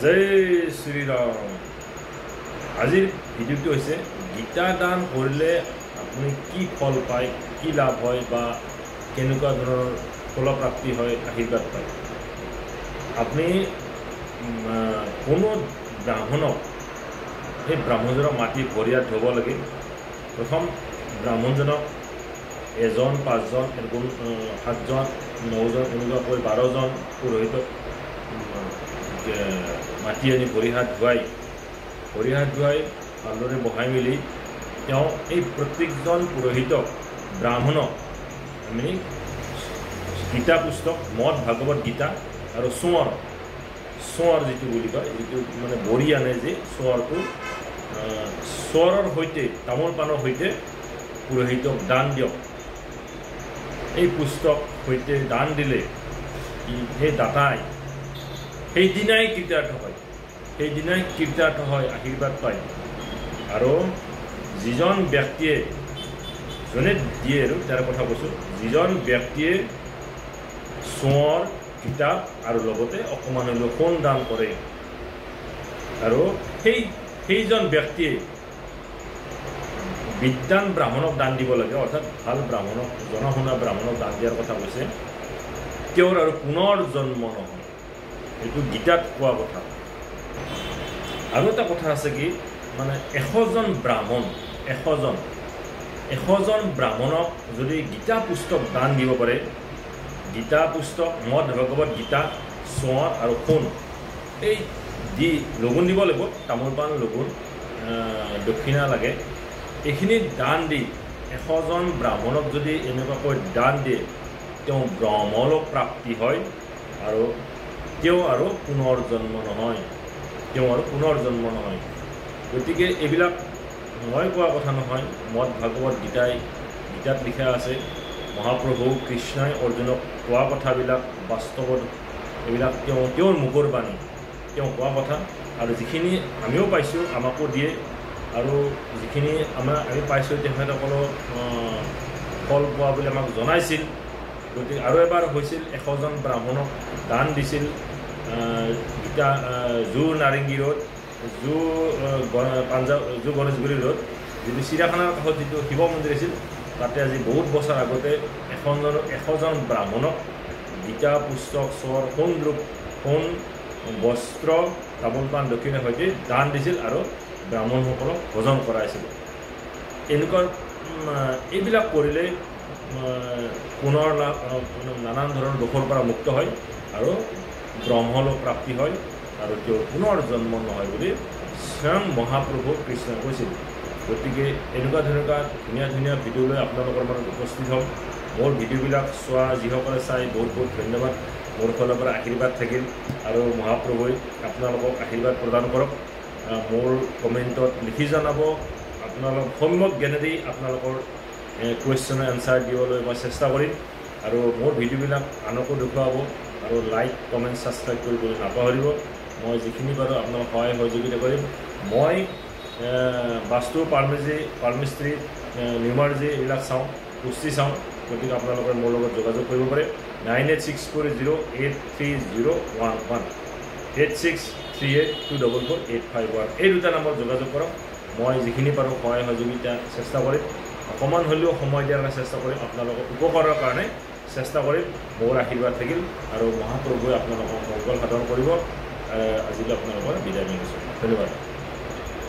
জয় শ্ৰীৰাম। আজিৰ ভিডিঅ'টো হৈছে গীতা দান কৰিলে আপুনি কি ফল পায়, কি লাভ হয় বা কেনেকুৱা ধৰণৰ ফলপ্ৰাপ্তি হয়, আশীৰ্বাদ পায়। আপুনি কোনো ব্ৰাহ্মণক সেই ব্ৰাহ্মণজনক মাতি ভৰিয়াত ধুব লাগে। প্ৰথম ব্ৰাহ্মণজনক 1 5 জন 7 জন 9 জন এনেকুৱাকৈ 12 জন পুৰোহিতক মাতি আনি ভৰি হাত ধুৱাই ভালদৰে বহাই মেলি তেওঁ এই প্ৰত্যেকজন পুৰোহিতক ব্ৰাহ্মণক আমি গীতা পুস্তক মদ ভাগৱত গীতা আৰু চোঁৱৰ যিটো বুলি কয়, যিটো মানে বৰি আনে যে চোঁৱৰটো, চোঁৱৰৰ সৈতে তামোল পাণৰ সৈতে পুৰোহিতক দান দিয়ক। এই পুস্তক সৈতে দান দিলে সেই দাতাই সেইদিনাই কৃতাৰ্থ হয়, আশীৰ্বাদ পায়। আৰু যিজন ব্যক্তিয়ে যোনে দিয়ে আৰু তাৰ কথা কৈছোঁ, যিজন ব্যক্তিয়ে চোঁৱৰ কিতাপ আৰু লগতে অকণমান হ'লেও সোণ দান কৰে আৰু সেইজন ব্যক্তিয়ে বিদ্বান ব্ৰাহ্মণক দান দিব লাগে, অৰ্থাৎ ভাল ব্ৰাহ্মণক, জনা শুনা ব্ৰাহ্মণক দান দিয়াৰ কথা কৈছে। তেওঁৰ আৰু পুনৰ জন্ম নহয়, এইটো গীতাত কোৱা কথা। আৰু এটা কথা আছে কি, মানে 100 জন ব্ৰাহ্মণক যদি গীতা পুস্তক দান দিব পাৰে, গীতা পুস্তক মদ ভাগৱত গীতা চোঁৱৰ আৰু সোণ এই দি লগুণ দিব লাগিব, তামোল পাণ লগুণ দক্ষিণা লাগে। এইখিনি দান দি 100 জন ব্ৰাহ্মণক যদি এনেকুৱাকৈ দান দিয়ে, তেওঁ ব্ৰহ্মলোক প্ৰাপ্তি হয় আৰু তেওঁ আৰু পুনৰ জন্ম নহয়। গতিকে এইবিলাক মই কোৱা কথা নহয়, মদ ভাগৱত গীতাত লিখা আছে। মহাপ্ৰভু কৃষ্ণই অৰ্জুনক কোৱা কথাবিলাক বাস্তৱত, এইবিলাক তেওঁৰ মুখৰ বাণী, তেওঁ কোৱা কথা। আৰু যিখিনি আমিও পাইছোঁ, আমাকো দিয়ে, আৰু যিখিনি আমি পাইছোঁ তেখেতসকলক ফল পোৱা বুলি আমাক জনাইছিল। গতিকে আৰু এবাৰ হৈছিল, 100 জন ব্ৰাহ্মণক দান দিছিল গীতা নাৰেংগী ৰোড, গণেশগুৰি ৰোড, যিটো চিৰিয়াখানাৰ কাষত যিটো শিৱ মন্দিৰ আছিল, তাতে আজি বহুত বছৰ আগতে 100 জন ব্ৰাহ্মণক গীতা পুস্তক চোঁৱৰ সোণ বস্ত্ৰ তামোল পাণ দক্ষিণাৰ সৈতে দান দিছিল আৰু ব্ৰাহ্মণসকলক ভোজন কৰাইছিল। এইবিলাক কৰিলে পুনৰ নানান ধৰণৰ দোষৰ পৰা মুক্ত হয় আৰু ব্ৰহ্মলোক প্ৰাপ্তি হয় আৰু তেওঁ পুনৰ জন্ম নহয় বুলি স্বয়ং মহাপ্ৰভু কৃষ্ণই কৈছিল। গতিকে এনেকুৱা ধুনীয়া ভিডিঅ' লৈ আপোনালোকৰ মাজত উপস্থিত হ'ম। মোৰ ভিডিঅ'বিলাক চোৱা যিসকলে চাই বহুত ধন্যবাদ। মোৰ ফালৰ পৰা আশীৰ্বাদ থাকিল আৰু মহাপ্ৰভুৱে আপোনালোকক আশীৰ্বাদ প্ৰদান কৰক। মোৰ কমেণ্টত লিখি জনাব, আপোনালোক সম্যক জ্ঞানেদি আপোনালোকৰ কুৱেশ্যনৰ এনচাৰ দিবলৈ মই চেষ্টা কৰিম। আৰু মোৰ ভিডিঅ'বিলাক আনকো দেখুৱাব আৰু লাইক কমেণ্ট ছাবস্ক্ৰাইব কৰিবলৈ নাপাহৰিব। মই যিখিনি পাৰোঁ আপোনালোক সহায় সহযোগিতা কৰিম। মই বাস্তু পাৰ্মিস্ত্ৰী নিউমাৰ্জি এইবিলাক চাওঁ, পুষ্টি চাওঁ। গতিকে আপোনালোকে মোৰ লগত যোগাযোগ কৰিব পাৰে। 9864083011 8638244851 এই দুটা নম্বৰত যোগাযোগ কৰক। মই যিখিনি পাৰোঁ সহায় সহযোগিতা চেষ্টা কৰিম, অকণমান হ'লেও সময় দিয়াৰ কাৰণে চেষ্টা কৰিম, আপোনালোকক উপকাৰৰ কাৰণে চেষ্টা কৰিম। মোৰ আশীৰ্বাদ থাকিল আৰু মহাপ্ৰভুৱে আপোনালোকক মংগল সাধন কৰিব। আজিলৈ আপোনালোকৰ বিদায় মাগিছোঁ। ধন্যবাদ।